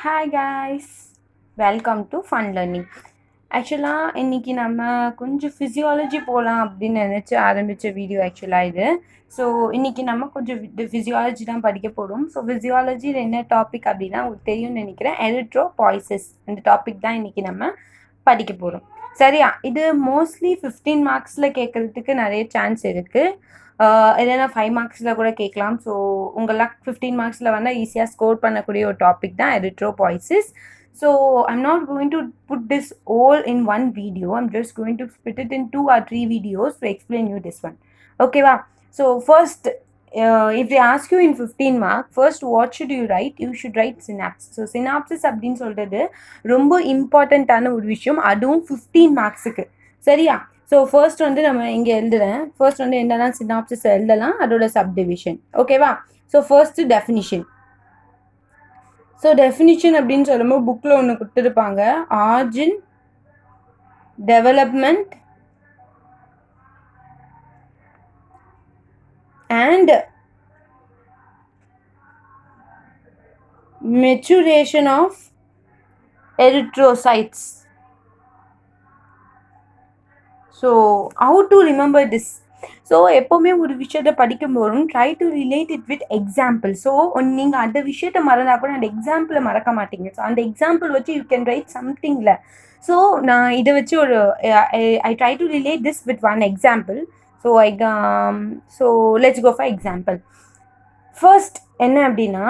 Hi guys, welcome to fun learning. ஆக்சுவலாக இன்றைக்கி நம்ம கொஞ்சம் ஃபிசியாலஜி போகலாம் அப்படின்னு நினச்சி ஆரம்பித்த வீடியோ ஆக்சுவலாக இது. ஸோ இன்றைக்கி நம்ம கொஞ்சம் ஃபிசியாலஜி தான் படிக்க போகிறோம். ஸோ ஃபிசியாலஜியில் என்ன டாபிக் அப்படின்னா உங்களுக்கு தெரியும்னு நினைக்கிறேன், எரித்ரோபாய்சிஸ். இந்த டாபிக் தான் இன்றைக்கி நம்ம படிக்க போகிறோம். சரியா? இது மோஸ்ட்லி 15 மார்க்ஸில் கேட்குறதுக்கு நிறைய சான்ஸ் இருக்குது. இல்லைன்னா 5 மார்க்ஸில் கூட கேட்கலாம். ஸோ உங்களாம் 15 மார்க்ஸில் வந்தால் ஈஸியாக ஸ்கோர் பண்ணக்கூடிய ஒரு டாபிக் தான் எரித்ரோபாய்சிஸ். So I'm not going to put this all in one video. I'm just going to split it in 2 or 3 videos to explain you this one. Okay, wow. So first, if they ask you in 15 mark, first what should you write? You should write synapse. So synapses அப்படின்னு சொல்கிறது ரொம்ப இம்பார்ட்டண்ட்டான ஒரு விஷயம், அதுவும் 15 மார்க்ஸுக்கு. சரியா? So first வந்து நம்ம இங்கே எழுதுறேன். ஃபர்ஸ்ட் வந்து என்னெல்லாம் சினாப்சிஸ் எழுதலாம், அதோட சப்டிவிஷன். ஓகேவா? So first definition. So definition அப்படின்னு சொல்லும்போது புக்கில் ஒன்று கொடுத்துருப்பாங்க, origin, development and maturation of erythrocytes. So how to remember this? So எப்போவுமே ஒரு விஷயத்தை படிக்கும்போதும் try to relate it with example. So நீங்கள் அந்த விஷயத்தை மறந்தால் கூட அந்த எக்ஸாம்பிளை மறக்க மாட்டீங்க. ஸோ அந்த எக்ஸாம்பிள் வச்சு யூ கேன் ரைட் சம்திங்கில். ஸோ நான் இதை வச்சு ஒரு I try to relate this with one example. So let's go for example. First என்ன அப்படின்னா,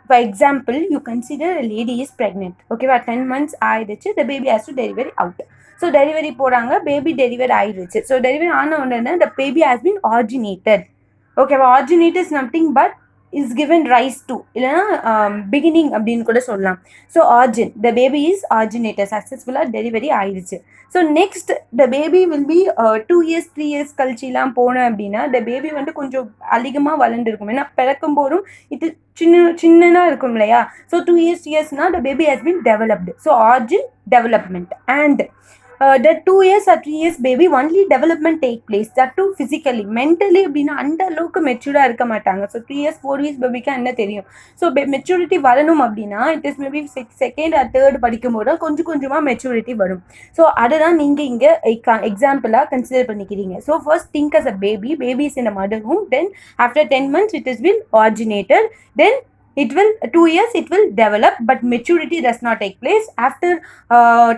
for example you consider a lady is pregnant. ஓகேவா? 10 months ஆயிடுச்சு, the baby has to deliver out. So delivery போகிறாங்க, baby delivery ஆயிடுச்சு. So delivery ஆன உடனே the baby has been originated. ஓகேவா? originated is nothing but is given rise to, இல்லைனா beginning அப்படின்னு கூட சொல்லலாம். So origin, the baby is originated, சக்ஸஸ்ஃபுல்லாக டெலிவரி ஆயிடுச்சு. So next the baby will be 2 years 3 years கழிச்சிலாம் போனேன் அப்படின்னா த பேபி வந்து கொஞ்சம் அதிகமாக வளர்ந்துருக்கும். ஏன்னா பிறக்கும் போதும் இது சின்னதாக இருக்கும் இல்லையா? So 2 years the baby has been developed. So origin, development. And the 2 years or 3 years baby only development take place, that too physically. mentally அப்படின்னா அந்த அளவுக்கு மெச்சூர்டாக இருக்க மாட்டாங்க. ஸோ 3 years 4 years பேபிக்கு என்ன தெரியும்? ஸோ மெச்சூரிட்டி வரணும் அப்படின்னா it is maybe second or third படிக்கும் போது கொஞ்சம் கொஞ்சமாக மெச்சூரிட்டி வரும். ஸோ அதை தான் நீங்கள் இங்கே எக்ஸாம்பிளாக கன்சிடர் பண்ணிக்கிறீங்க. So first think as a baby is in a mother womb, then after 10 months it is been originated, then it will 2 years it will develop, but maturity does not take place. After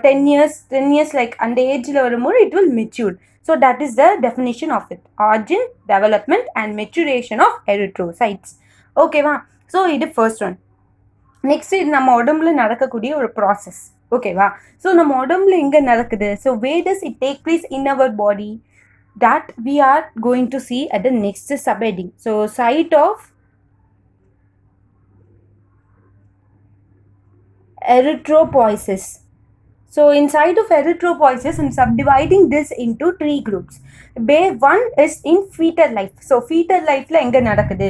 10 years like அந்த ஏஜ்ல வரும்போது it will mature. So that is the definition of it, origin, development and maturation of erythrocytes. ஓகேவா? So இது first one. Next இது நம்ம உடம்புல நடக்கக்கூடிய ஒரு ப்ராசஸ். ஓகேவா? ஸோ நம்ம உடம்புல எங்கே நடக்குது? So where does it take place in our body? that we are going to see at the next subheading. So site of erythropoiesis. So inside of erythropoiesis, I'm subdividing this into 3 groups. One is in fetal life. So fetal lifeல எங்க நடக்குது?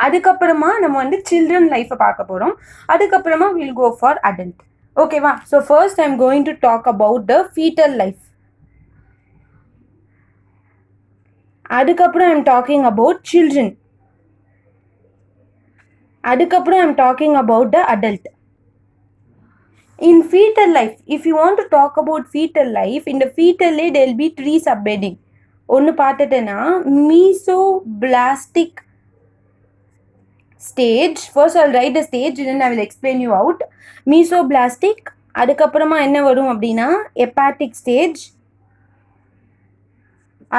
அதுக்கப்புறமா நம்ம வந்து children life பார்க்க போறோம். அதுக்கப்புறமா we'll go for adult. ஓகேவா? So first I'm going to talk about the fetal life. அதுக்கப்புறம் I'm talking about children. அதுக்கப்புறம் I'm talking about the adult. In fetal life, if you want to talk about fetal life, in the fetal there will be 3 subheading. ஒன்று பார்த்துட்டேன்னா mesoblastic stage. First I'll write the stage, then I will explain you out. mesoblastic, அதுக்கப்புறமா என்ன வரும் அப்படின்னா hepatic stage,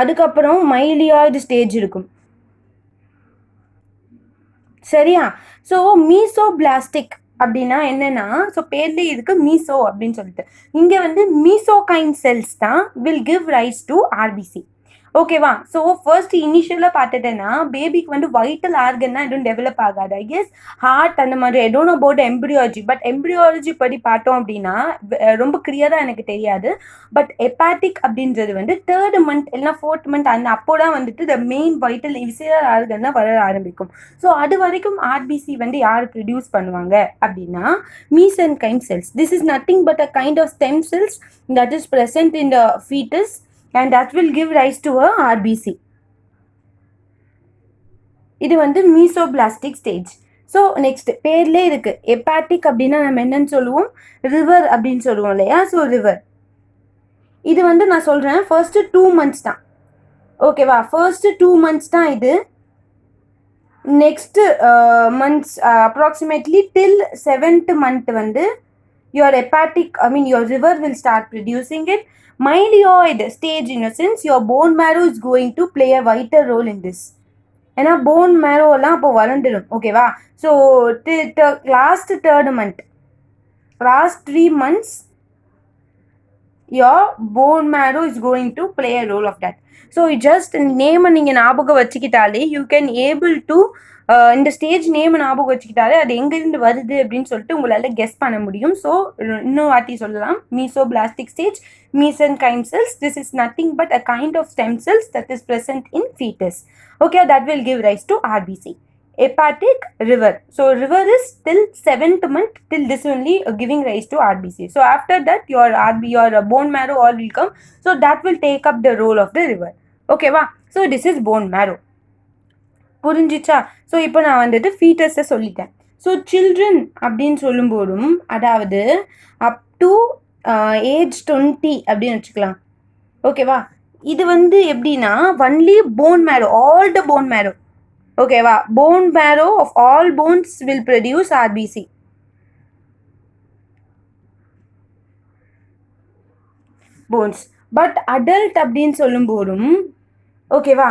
அதுக்கப்புறம் மைலியாய்டு stage இருக்கும். சரியா? So மீசோபிளாஸ்டிக் அப்படின்னா என்னன்னா, ஸோ பேர்லேயே இருக்கு மீசோ அப்படின்னு சொல்லிட்டு, இங்கே வந்து மீசோகைன் செல்ஸ் தான் will give rise to RBC. ஓகேவா? ஸோ ஃபர்ஸ்ட் இனிஷியலாக பார்த்துட்டேன்னா பேபிக்கு வந்து வைட்டல் ஆர்கன்னா எதுவும் டெவலப் ஆகாது. ஐ கெஸ் ஹார்ட் அந்த மாதிரி I don't know about embryology, but embryology படி பார்த்தோம் அப்படின்னா ரொம்ப கிளியராக எனக்கு தெரியாது. பட் ஹெப்பாட்டிக் அப்படின்றது வந்து 3rd month இல்லைனா 4th month அந்த அப்போ தான் வந்துட்டு த மெயின் வைட்டல் விசேரல் ஆர்கன் தான் வர ஆரம்பிக்கும். ஸோ அது வரைக்கும் ஆர்பிசி வந்து யார் ப்ரொடியூஸ் பண்ணுவாங்க அப்படின்னா mesenchymal cells. This is nothing but a kind of stem cells that is present in the fetus and that will give rise to a RBC. இது வந்து மீசோபிளாஸ்டிக் ஸ்டேஜ். ஸோ நெக்ஸ்ட் பேர்லேயே இருக்கு, ஹெப்பாட்டிக் அப்படின்னா நம்ம என்னன்னு சொல்லுவோம், ரிவர் அப்படின்னு சொல்லுவோம் இல்லையா. ஸோ ரிவர் இது வந்து நான் சொல்கிறேன் ஃபர்ஸ்ட் 2 months தான், ஓகேவா. ஃபர்ஸ்ட் 2 months தான் இது. நெக்ஸ்ட் மந்த்ஸ் அப்ராக்சிமேட்லி டில் 7th month வந்து your hepatic, I mean your river will start producing it. Myeloid stage, in a sense your bone marrow is going to play a vital role in this. ஏன்னா phone மேரோலாம் அப்போ வளர்ந்துடும், ஓகேவா. So last 3rd month, last 3 months your bone marrow is going to play a role of that. So just நேமை நீங்கள் ஞாபகம் வச்சுக்கிட்டாலே you can able to இந்த stage name ஞாபகம் வச்சுக்கிட்டாலே அது எங்கேருந்து வருது அப்படின்னு சொல்லிட்டு உங்களால் கெஸ் பண்ண முடியும். ஸோ இன்னும் வாட்டி சொல்லலாம், மீசோபிளாஸ்டிக் stage, mesenchyme cells. This is nothing but a kind of stem cells that is present in fetus. Okay, that will give rise to RBC. Hepatic, river. So river is till 7th month, till this only giving rise to RBC. So after that your bone marrow all will come. So that will take up the role of the river. Okay va. So this is bone marrow. புரிஞ்சிச்சா. So இப்போ நான் வந்துட்டு ஃபீட்டஸை சொல்லிட்டேன். So children அப்படின்னு சொல்லும்போதும் அதாவது up to age 20 அப்படின்னு வச்சுக்கலாம், ஓகேவா. இது வந்து எப்படின்னா only bone marrow, all the bone marrow, ஓகேவா. Bone marrow of all bones will produce RBC. Bones. But adult அப்படின்னு சொல்லும்போதும் ஓகேவா,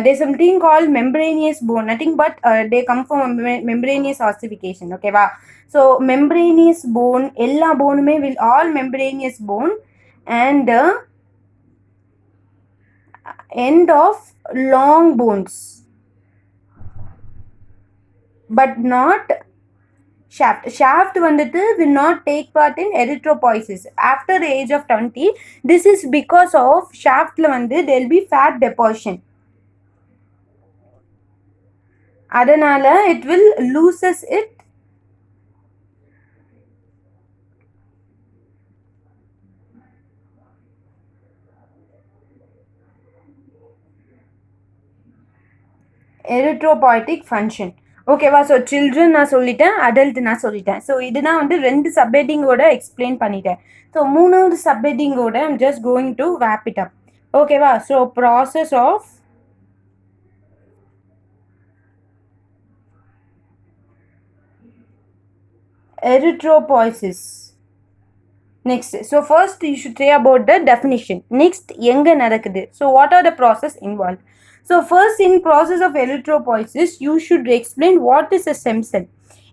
there's something called membranous bone, nothing but they come from membranous ossification, ஓகேவா. ஸோ membranous bone எல்லா போனுமே will all membranous bone and end of long bones but not shaft வந்துட்டு will not take part in erythropoiesis after the age of 20. This is because of shaftல வந்து there will be fat deposition, அதனால it will loses it erythropoietic function, ஓகேவா. So children நான் சொல்லிட்டேன், adult நான் சொல்லிட்டேன். So இதுதான் வந்து 2 சப்ஹெட்டிங்கோட எக்ஸ்பிளைன் பண்ணிட்டேன். ஸோ 3வது சப்ஹெட்டிங்கோட I'm just going to wrap it up, ஓகேவா. So process of erythropoiesis. Next, so first you should say about the definition. Next, எங்க நடக்குது. So what are the process involved? So first, in process of erythropoiesis you should explain what is a stem cell.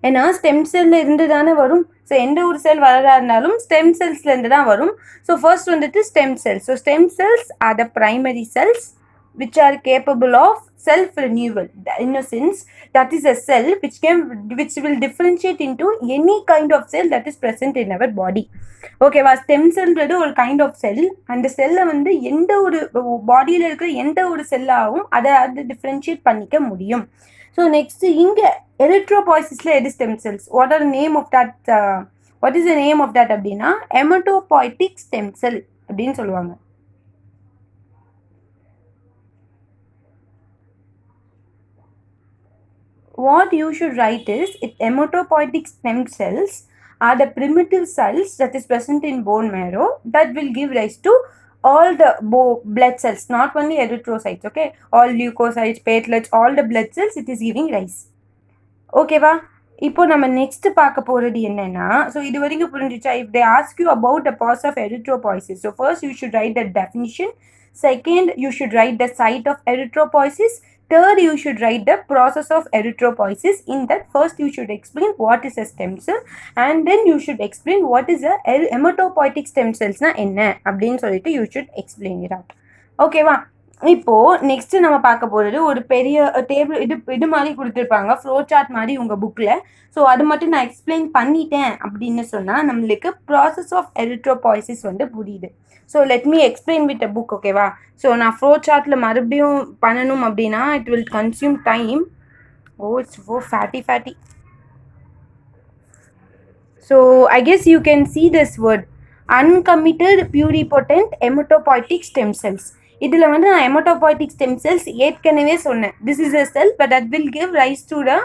ஏன்னா stem செல்ல இருந்து தானே வரும். So எந்த ஒரு செல் வளரா இருந்தாலும் ஸ்டெம் செல்ஸ்லேருந்து தான் வரும். ஸோ ஃபர்ஸ்ட் வந்துட்டு stem cells. So stem cells are the primary cells which are capable of self-renewal. In a sense, that is a cell which will differentiate into any kind of cell that is present in our body. ஓகேவா. Stem செல்ன்றது ஒரு kind of cell. அந்த செல்லை வந்து எந்த ஒரு பாடியில் இருக்கிற எந்த ஒரு செல்லாகவும் அதை டிஃப்ரென்ஷியேட் பண்ணிக்க முடியும். ஸோ நெக்ஸ்ட் இங்கே எரித்ரோபாய்சிஸில் எது stem cells, what are name of that, what is the name of that அப்படின்னா ஹெமட்டோபாய்டிக் ஸ்டெம் செல் அப்படின்னு சொல்லுவாங்க. What you should write is, hematopoietic stem cells are the primitive cells that is present in bone marrow that will give rise to all the blood cells, not only erythrocytes, okay, all leukocytes, platelets, all the blood cells it is giving rise. ஓகேவா. இப்போ நம்ம next பார்க்க போகிறது என்னன்னா, so இது வரைக்கும் புரிஞ்சிச்சா. If they ask you about the process of erythropoiesis, so first you should write the definition, second you should write the site of erythropoiesis, third you should write the process of erythropoiesis. In that, first you should explain what is a stem cell and then you should explain what is a hematopoietic stem cells na enna அப்படினு சொல்லிட்டு you should explain it out. ஓகேவா. இப்போ next நம்ம பார்க்க போகிறது ஒரு பெரிய table இது மாதிரி கொடுத்துருப்பாங்க, ஃப்ளோ சார்ட் மாதிரி உங்கள் புக்கில். ஸோ அது மட்டும் நான் எக்ஸ்பிளைன் பண்ணிட்டேன் அப்படின்னு சொன்னால் நம்மளுக்கு ப்ராசஸ் ஆஃப் எரித்ரோபாய்சிஸ் வந்து புரியுது. So let me explain with a book, ஓகேவா. ஸோ நான் ஃப்ளோ சார்ட்டில் மறுபடியும் பண்ணணும் அப்படின்னா it will consume time. It's fatty. So I guess you can see this word, uncommitted pluripotent hematopoietic stem cells. இதில் வந்து நான் hematopoietic stem cells ஏற்கனவே சொன்னேன். This is a cell but that will give rise to the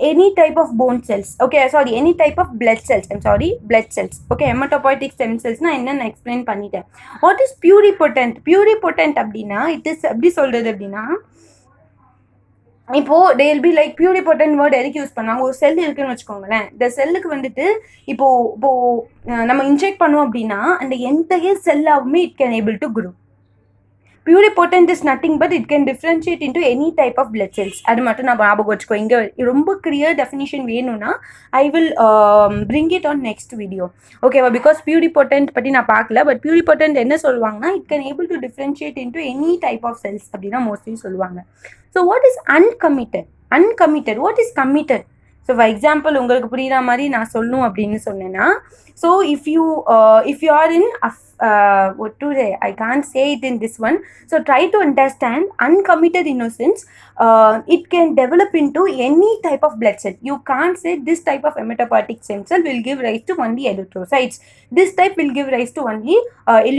any type of bone cells. Okay, sorry, any type of blood cells. I'm sorry, blood cells. Okay, hematopoietic stem cells na enna na explain பண்ணிட்டேன். What is pluripotent? Pluripotent அப்படின்னா it is எப்படி சொல்றது அப்படின்னா, இப்போ they will be like pluripotent word எதுக்கு use பண்ணாங்க, ஒரு செல் இருக்குன்னு வச்சுக்கோங்களேன், இந்த செல்லுக்கு வந்துட்டு இப்போ இப்போ நம்ம இன்ஜெக்ட் பண்ணோம் அப்படின்னா அந்த என்டையர் செல்லாவுமே it can able to grow. Pluripotent is nothing but it can differentiate into any type of blood cells. அது மட்டும் நான் ஞாபகம் வச்சுக்கோ. இங்கே ரொம்ப கிளியர் டெஃபினிஷன் வேணும்னா I will bring it on next video. ஓகேவா? பிகாஸ் pluripotent பற்றி நான் பார்க்கல. பட் pluripotent என்ன சொல்லுவாங்கன்னா it can able to differentiate into any type of cells அப்படின்னா மோஸ்ட்லி சொல்லுவாங்க. So what is uncommitted? Uncommitted, what is committed? So for example உங்களுக்கு புரியுற மாதிரி நான் சொல்லணும் அப்படின்னு சொன்னேன்னா, so if you are in what to say, I can't say it in this one. So try to understand uncommitted innocence. It can develop into any type of blood cell. You can't say this type of hematopoietic stem cell will give rise to only erythrocytes, this type will give rise to only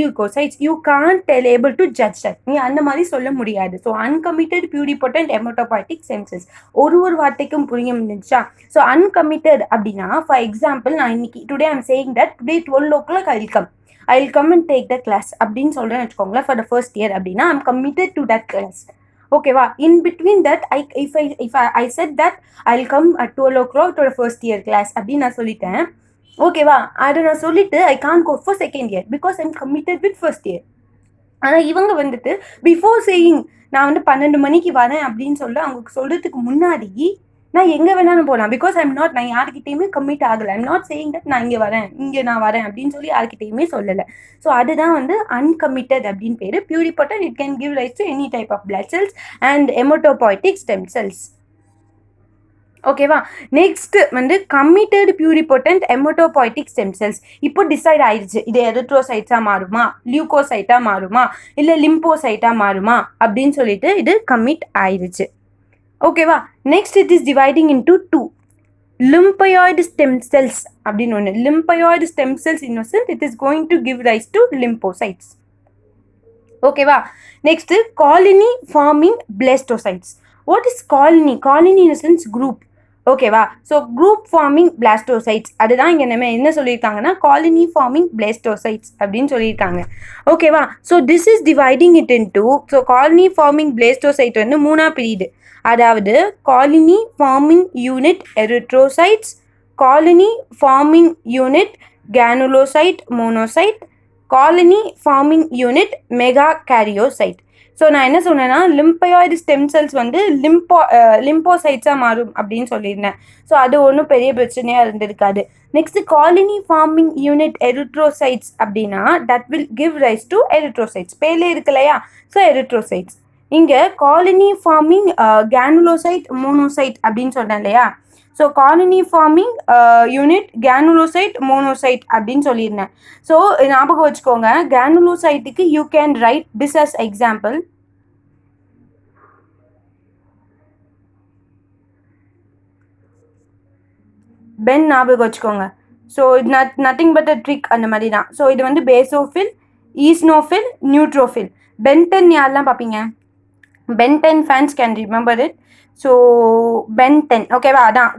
leukocytes. You can't tell able to judge that. நீ அந்த மாதிரி சொல்ல முடியாது. So uncommitted pluripotent hematopoietic stem cells ஒரு வார்த்தைக்கும் புரிய முடிஞ்சா. So uncommitted அப்படின்னா ஃபார் எக்ஸாம்பிள் நான் இன்னைக்கு today I'm saying that today 12 o'clock I'll come and take the class அப்படின்னு சொல்கிறேன்னு வச்சுக்கோங்களேன். ஃபார் த ஃபர்ஸ்ட் இயர் அப்படின்னா I'm committed to that class. ஓகேவா? In between that I said that I'll come at 12 o'clock to the first year class அப்படின்னு நான் சொல்லிட்டேன். ஓகேவா? அதை நான் சொல்லிட்டு I can't go for second year because I'm committed with first year. ஆனால் இவங்க வந்துட்டு பிஃபோர் சேயிங் நான் வந்து 12 மணிக்கு வரேன் அப்படின்னு சொல்ல அவங்க சொல்கிறதுக்கு முன்னாடி நான் எங்கே வேணாலும் போகலாம். பிகாஸ் நான் யார்கிட்டையுமே கமிட் ஆகலை. ஐம் நாட் சேயிங் தட் நான் நான் வரேன் அப்படின்னு சொல்லி யார்கிட்டையுமே சொல்லலை. ஸோ அதுதான் வந்து uncommitted அப்படின்னு பேர். pluripotent it can give rise to any type of blood cells and hematopoietic stem cells. ஓகேவா? நெக்ஸ்ட் வந்து committed pluripotent hematopoietic stem cells. இப்போ டிசைட் ஆயிடுச்சு இது எரித்ரோசைட்ஸாக மாறுமா, லியூகோசைட்டாக மாறுமா, இல்லை லிம்போசைட்டாக மாறுமா அப்படின்னு சொல்லிட்டு இது கமிட் ஆயிடுச்சு. ஓகேவா? Next it is dividing into 2. lymphoid stem cells அப்படின்னு ஒன்று. lymphoid stem cells innocent it is going to give rise to lymphocytes. ஓகேவா? Next colony forming blastocytes. what is colony? colony in a sense group. ஓகேவா? So group farming பிளாஸ்டோசைட்ஸ் அதுதான் இங்கே நம்ம என்ன சொல்லியிருக்காங்கன்னா colony farming பிளாஸ்டோசைட்ஸ் அப்படின்னு சொல்லியிருக்காங்க. ஓகேவா? So this is dividing it into, so colony forming blastocyte வந்து 3ஆ பிரியுது. அதாவது colony forming unit erythrocytes, colony forming unit granulocyte monocyte, colony forming unit megakaryocyte. So நான் என்ன சொன்னேன்னா lymphoid ஸ்டெம் செல்ஸ் வந்து லிம்போசைட்ஸாக மாறும் அப்படின்னு சொல்லியிருந்தேன். ஸோ அது ஒன்றும் பெரிய பிரச்சனையாக இருந்திருக்காது. Next colony forming unit erythrocytes அப்படின்னா that will give rise to erythrocytes. பேலே இருக்கு இல்லையா? So erythrocytes. இங்கே காலனி ஃபார்மிங் கிரானுலோசைட் மோனோசைட் அப்படின்னு சொன்னேன் இல்லையா? So colony forming unit granulocyte monocyte அப்படின்னு சொல்லியிருந்தேன். ஸோ ஞாபகம் வச்சுக்கோங்க, கிரானுலோசைட்டுக்கு you can write this as example. Ben ஞாபகம் வச்சுக்கோங்க. ஸோ இது நத்திங் பட் அ ட்ரிக் அந்த மாதிரி தான். ஸோ இது வந்து பேசோஃபில், ஈஸ்னோஃபில், நியூட்ரோஃபில். பென்டன் யாரெல்லாம் பார்ப்பீங்க? Ben Ten fans can remember it. So Ben Ten ஓகேவா? அதான்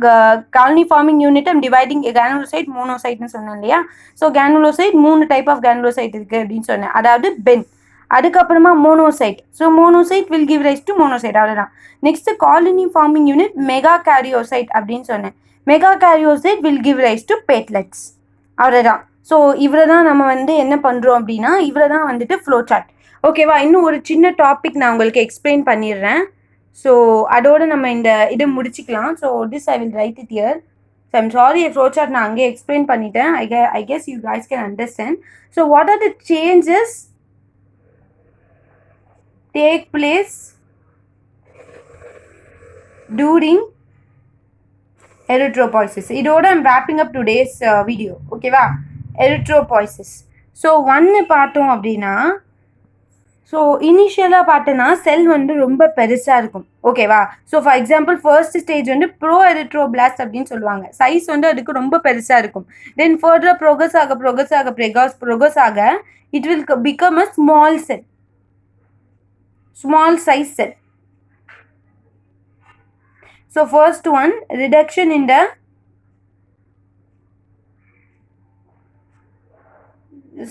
colony forming unit I'm dividing granulocyte மோனோசைட்னு சொன்னேன் இல்லையா? So granulocyte 3 type of granulocyte இருக்குது அப்படின்னு சொன்னேன். அதாவது பென், அதுக்கப்புறமா monocyte. So monocyte will give rise to monocyte, அவ்வளோதான். Next colony forming unit megakaryocyte அப்படின்னு சொன்னேன். Megakaryocyte will give rise to platelets, அவ்வளோதான். ஸோ இவ்வளோ தான் நம்ம வந்து என்ன பண்ணுறோம் அப்படின்னா இவ்வளோ தான் வந்துட்டு ஃப்ளோ சார்ட். ஓகேவா? இன்னும் ஒரு சின்ன டாபிக் நான் உங்களுக்கு எக்ஸ்பிளைன் பண்ணிடுறேன். ஸோ அதோடு நம்ம இந்த இதை முடிச்சிக்கலாம். So this I will write it here. So I'm sorry flow chart நான் அங்கே எக்ஸ்பிளைன் பண்ணிட்டேன். I guess you guys can understand. So what are the changes take place during erythropoiesis. இதோட I'm wrapping up today's video. ஓகேவா? erythropoiesis. So ஒன்று பார்த்தோம் அப்படின்னா, so இனிஷியலாக பார்த்தோன்னா செல் வந்து ரொம்ப பெருசாக இருக்கும். ஓகேவா? So for example first stage வந்து ப்ரோ எரித்ரோபிளாஸ்ட் அப்படின்னு சொல்லுவாங்க. சைஸ் வந்து அதுக்கு ரொம்ப பெருசாக இருக்கும். தென் ஃபர்தர் ப்ரோக்ரஸ் ஆக it will become a small sell, small size cell. So first one, reduction in the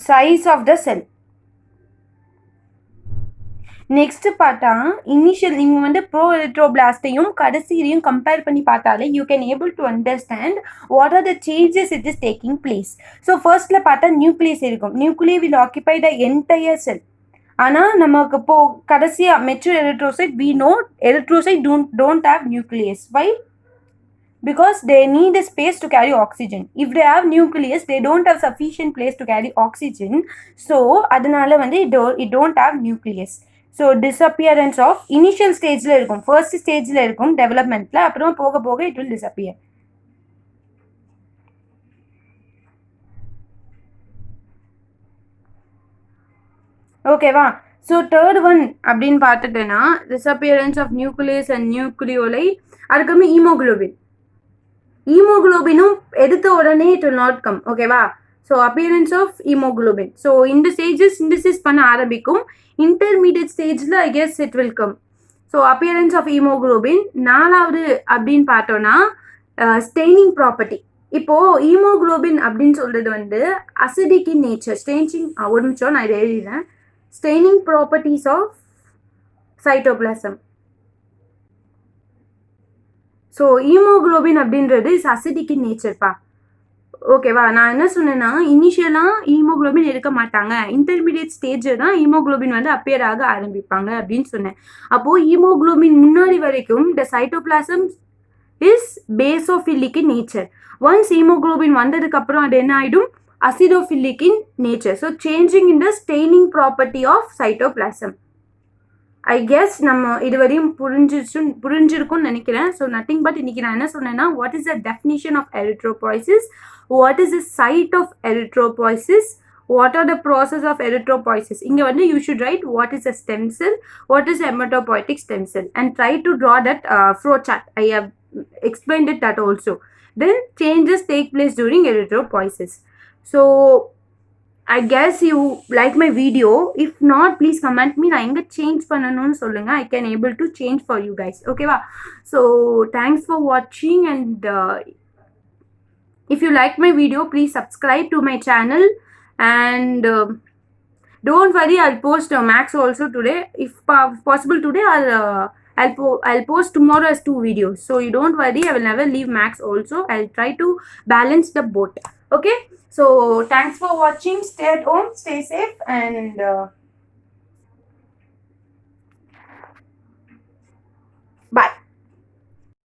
size of the cell. Next பார்த்தா இனிஷியல் நீங்கள் வந்து ப்ரோ எலக்ட்ரோபிளாஸ்டையும் கடைசியிலையும் கம்பேர் பண்ணி பார்த்தாலே you can able to understand what are the changes it is taking place. So ஃபர்ஸ்ட்டில் பார்த்தா நியூக்ளியஸ் இருக்கும். Nuclear will occupy the entire cell. ஆனால் நமக்கு இப்போ கடைசியாக mature erythrocyte we know erythrocyte don't have nucleus. Why? Because they need a space to carry oxygen. If they have nucleus, they don't have sufficient place to carry oxygen. So அதனால வந்து it don't have nucleus. So disappearance of initial stageல இருக்கும், first stageல இருக்கும் developmentல, அப்புறம் போக போக it will disappear. ஓகேவா? So third one அப்படின்னு பார்த்துட்டேன்னா disappearance of nucleus and nucleoli. அதுக்கப்புறம் ஹீமோகுளோபின். ஹீமோகுளோபினும் எடுத்த உடனே இட் வில் நாட் கம். ஓகேவா? So appearance of haemoglobin. So இந்த ஸ்டேஜஸ் சிந்தசிஸ் பண்ண ஆரம்பிக்கும். இன்டர்மீடியட் ஸ்டேஜில் I guess it will come. So appearance of haemoglobin. நாலாவது அப்படின்னு பார்த்தோன்னா ஸ்டெய்னிங் ப்ராப்பர்ட்டி. இப்போது ஹீமோகுளோபின் அப்படின்னு சொல்கிறது வந்து அசிடிக் இன் நேச்சர். ஒரு நிமிஷம் நான் இதை எழுதிடுறேன். Staining properties of cytoplasm. So haemoglobin அப்படின்றது இஸ் அசிடிக் இன் நேச்சர்ப்பா. ஓகேவா? நான் என்ன சொன்னேன்னா இனிஷியலாக ஹீமோகுளோபின் எடுக்க மாட்டாங்க, இன்டர்மீடியட் ஸ்டேஜில் தான் ஹீமோகுளோபின் வந்து அப்பியர் ஆக ஆரம்பிப்பாங்க அப்படின்னு சொன்னேன். அப்போது ஹீமோகுளோபின் முன்னாடி வரைக்கும் the cytoplasm is basophilic in nature. Once haemoglobin வந்ததுக்கப்புறம் அது என்ன ஆகிடும்? Acidophilic in nature. So changing in the staining property of cytoplasm. I guess நம்ம இதுவரையும் புரிஞ்சிருக்கும்னு நினைக்கிறேன். ஸோ நத்திங் பட் இன்னைக்கு நான் என்ன சொன்னேன்னா what is the definition of erythropoiesis, what is the site of erythropoiesis, what are the process of erythropoiesis. இங்கே வந்து you should write what is a stem cell, what is haematopoietic stem cell and try to draw that flow chart. I have explained it that also. Then changes take place during erythropoiesis. So I guess you like my video. If not, please comment me. நான் எங்க change பண்ணணும்னு சொல்லுங்க. I can able to change for you guys. Okay va? So thanks for watching and if you like my video, please subscribe to my channel and don't worry, I'll post max also today. If possible today, I'll post tomorrow as 2 videos. So you don't worry, I will never leave max also. I'll try to balance the both. Okay? So thanks for watching. Stay at home, stay safe and bye.